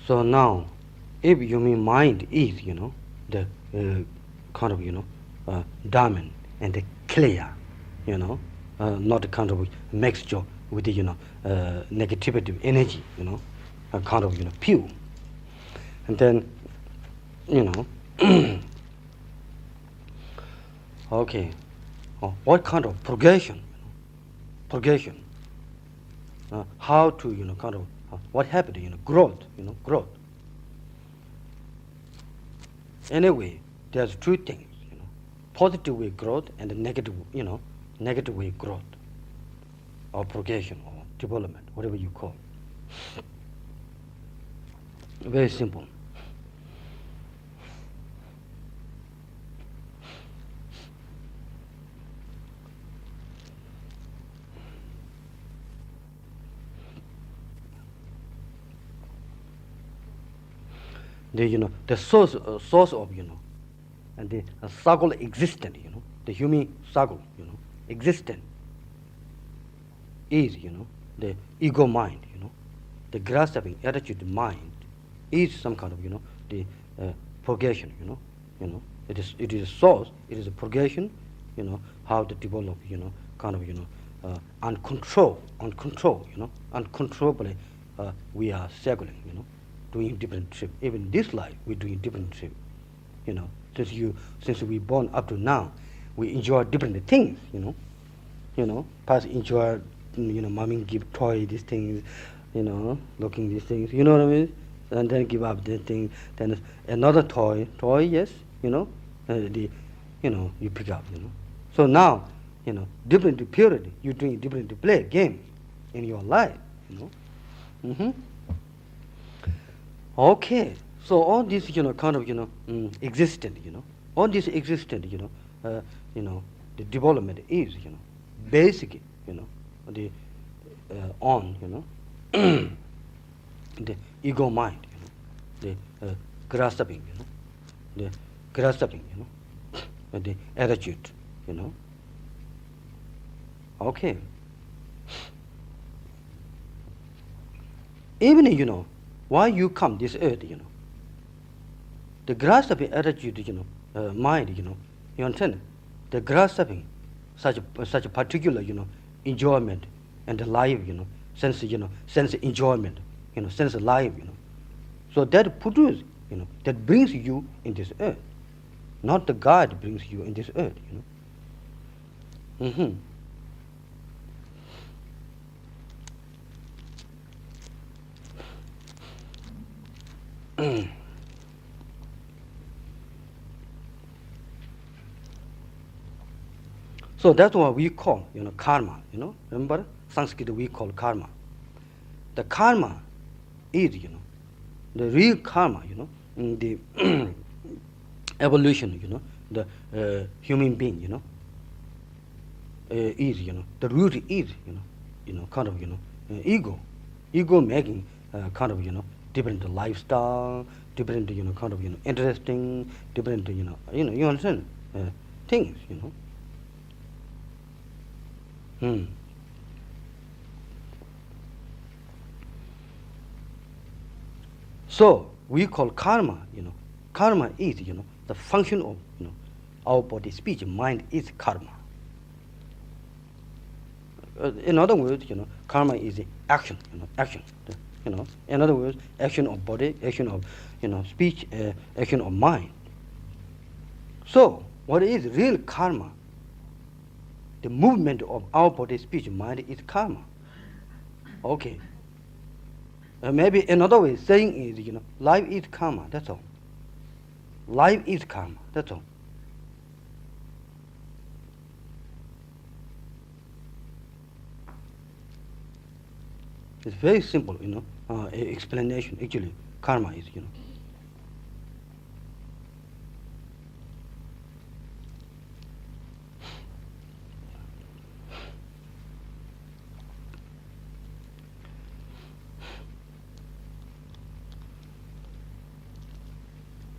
So now, if you mean mind is, the kind of, diamond and the clear, not a kind of mixture with the, negativity energy, a kind of, pure. And then, you know, okay, what kind of progression, progression, how to, kind of, what happened, growth, growth. Anyway, there's two things, positive way growth and the negative, negative way growth, or progression, or development, whatever you call it. Very simple. The source of, and the struggle existent, the human struggle, existent is, the ego mind, the grasping attitude mind is some kind of, the progression, it is a source, it is a progression, how to develop, kind of, uncontrollably, we are circling, doing different trip. Even this life, we're doing different trip. Since we born up to now, we enjoy different things. Past enjoy, mommy give toy these things, looking these things. You know what I mean? And then give up the thing. Then another toy, yes, you pick up. So now, different period, you're doing different play game in your life. Mm-hmm. Okay, so all this, kind of, existent, all this existent, the development is, basic, the on, the ego mind, the grasping, the grasping, the attitude, Okay. Even, why you come this earth, the grasping attitude, mind, you understand? The grasping, such a particular, enjoyment and the life, sense enjoyment, sense of life, So that produces, that brings you in this earth. Not the God brings you in this earth, Mm-hmm. So that's what we call, karma, remember? Sanskrit we call karma. The karma is, the real karma, the evolution, the human being, is, the root is, kind of, ego making kind of, different lifestyle, different, kind of, interesting, different, you understand, things, So we call karma, karma is, the function of, our body, speech, mind is karma. In other words, karma is the action, action. In other words, action of body, action of, speech, action of mind. So what is real karma? The movement of our body, speech, mind is karma. Okay. Maybe another way saying is, life is karma, that's all. Life is karma, that's all. It's very simple, explanation. Actually, karma is,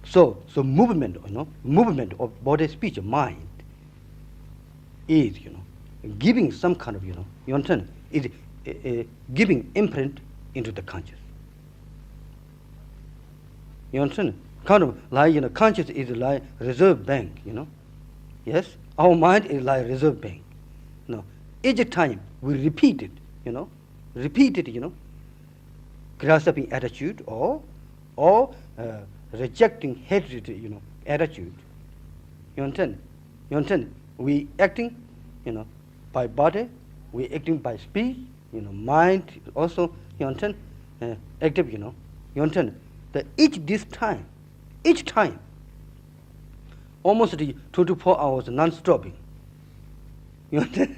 So movement, movement of body, speech, mind is, giving some kind of, you understand, is giving imprint into the conscious. You understand? Kind of like, conscious is like reserve bank, Yes? Our mind is like reserve bank. Each time we repeat it, grasping attitude or rejecting hatred, attitude. You understand? We acting, by body, we acting by speech, mind also, active, you understand? That each time, almost the 24 hours non-stopping. You understand?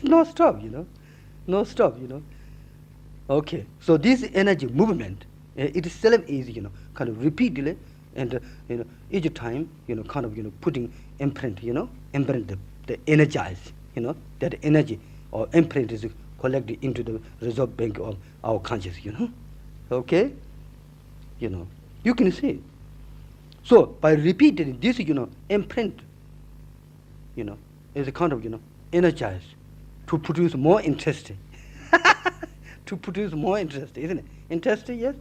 No stop, No stop, Okay, so this energy movement itself is, kind of repeatedly, and each time, kind of, putting imprint, imprint the energize, that energy or imprint is collected into the reserve bank of our conscious, Okay, you can see. So by repeating this, imprint, is a kind of, energized to produce more interest. To produce more interest, isn't it? Interest, yes?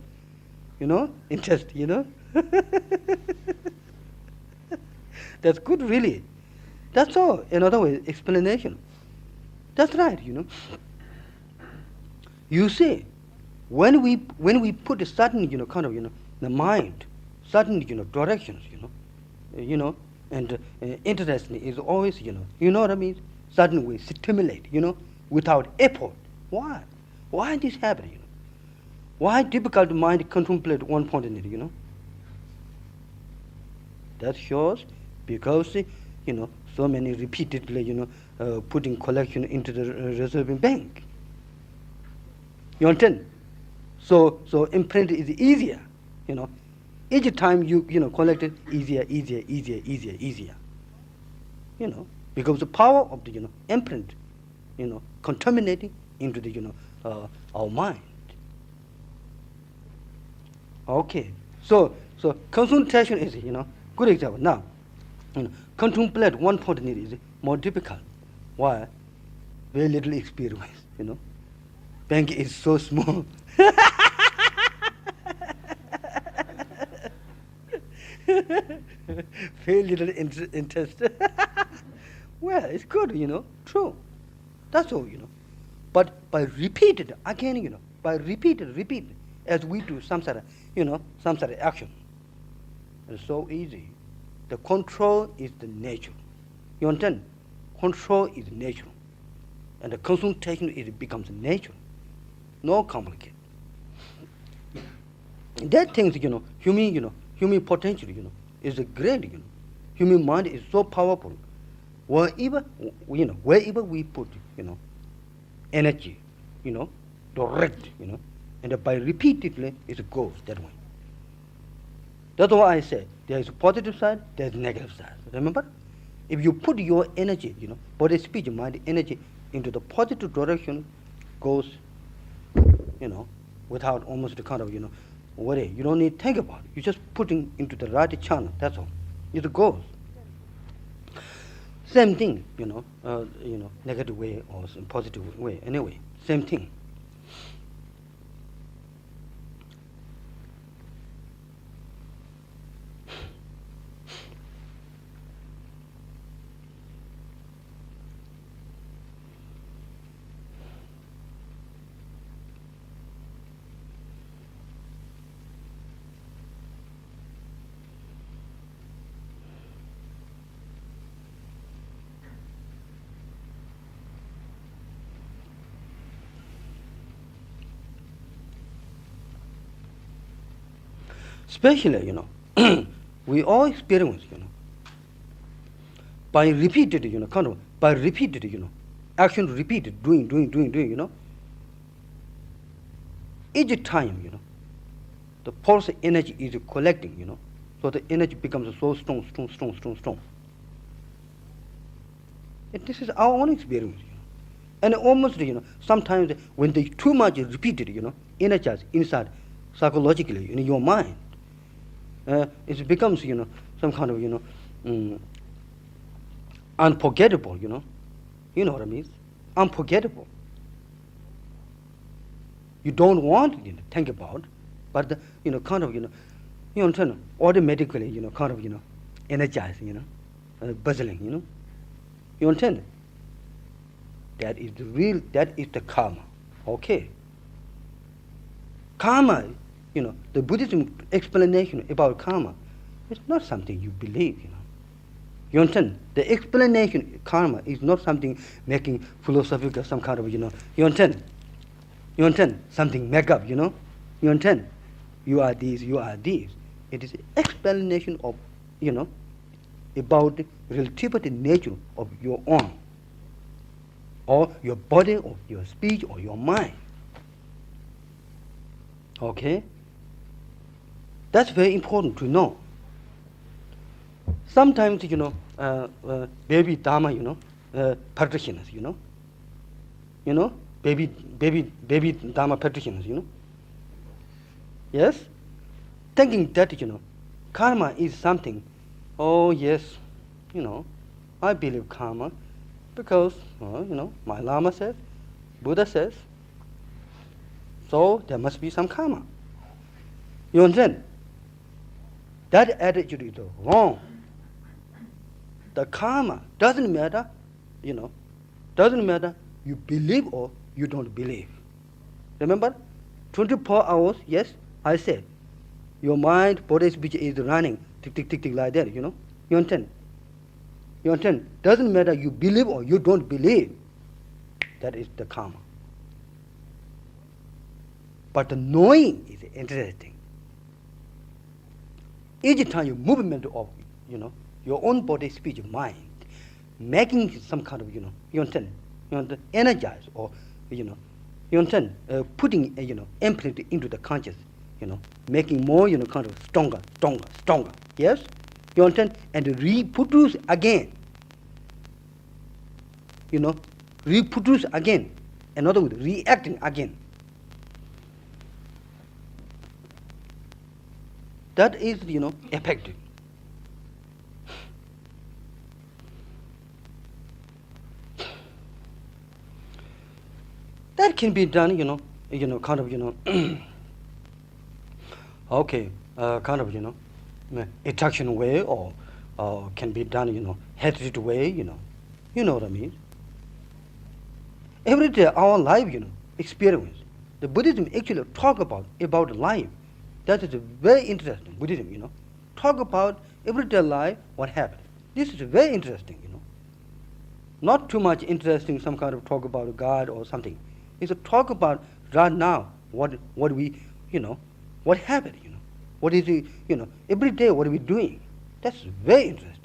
Interest, That's good, really. That's all. Another way, explanation. That's right, You see, when we put a certain, kind of, the mind, certain, directions, and interest is always, you know what I mean? Certain way stimulate, without effort. Why? Why this happen, Why difficult mind contemplate one point in it, That shows because, so many repeatedly, putting collection into the reserving bank. You understand? So imprint is easier, Each time you, collect it, easier. Because the power of the, imprint, contaminating into the, our mind. Okay, so concentration is, good example. Now, contemplate one point is more difficult. Why? Very little experience, Bank is so small. Very little interest. Well, it's good, true. That's all, But by repeated, again, by repeated, as we do some sort of, action, it's so easy. The control is the nature. You understand? Control is nature. And the concentration, it becomes nature. No complicated. That things, human potential, is a great, Human mind is so powerful. Wherever we put, energy, direct, and by repeatedly, it goes that way. That's why I say there is a positive side, there is a negative side. Remember? If you put your energy, body, speech, mind, energy into the positive direction, goes, without almost the kind of, worry. You don't need to think about it. You're just putting into the right channel. That's all. It goes. Same thing, negative way or some positive way. Anyway, same thing. Especially, we all experience, by repeated, kind of, by repeated, action repeated, doing, each time, the pulse energy is collecting, so the energy becomes so strong. And this is our own experience, And almost, sometimes when they too much repeated, energize inside psychologically in your mind, it becomes, some kind of, unforgettable, You know what I mean? Unforgettable. You don't want to think about, but kind of, you understand, automatically, kind of, energized, buzzing, you understand? That is the real, that is the karma. Okay. Karma, the Buddhism explanation about karma is not something you believe, You understand? The explanation karma is not something making philosophical some kind of, you understand? You understand? Something make up, You understand? You are this, you are this. It is explanation of, about the relativity nature of your own, or your body, or your speech, or your mind. Okay? That's very important to know. Sometimes, baby Dharma, practitioners, baby Dharma practitioners, Yes? Thinking that, karma is something, oh yes, I believe karma because, my Lama says, Buddha says, so there must be some karma. You understand? That attitude is wrong. The karma doesn't matter, doesn't matter you believe or you don't believe. Remember? 24 hours, yes, I said. Your mind, body, speech is running, tick, tick, tick, tick, like that, You understand? You understand? Doesn't matter you believe or you don't believe. That is the karma. But the knowing is interesting. Each time you movement of, your own body, speech, mind, making some kind of, you understand? Energize or, you understand? Putting, amplitude into the conscious, making more, kind of stronger, stronger, stronger. Yes? You understand? And reproduce again. Reproduce again. In other words, reacting again. That is, effective. That can be done, kind of, okay, kind of, attraction way, or can be done, hatred way, You know what I mean? Every day our life, experience. The Buddhism actually talk about life. That is very interesting, Buddhism, Talk about everyday life, what happened. This is very interesting, Not too much interesting, some kind of talk about God or something. It's a talk about right now, what we, what happened, What is it, every day, what are we doing? That's very interesting.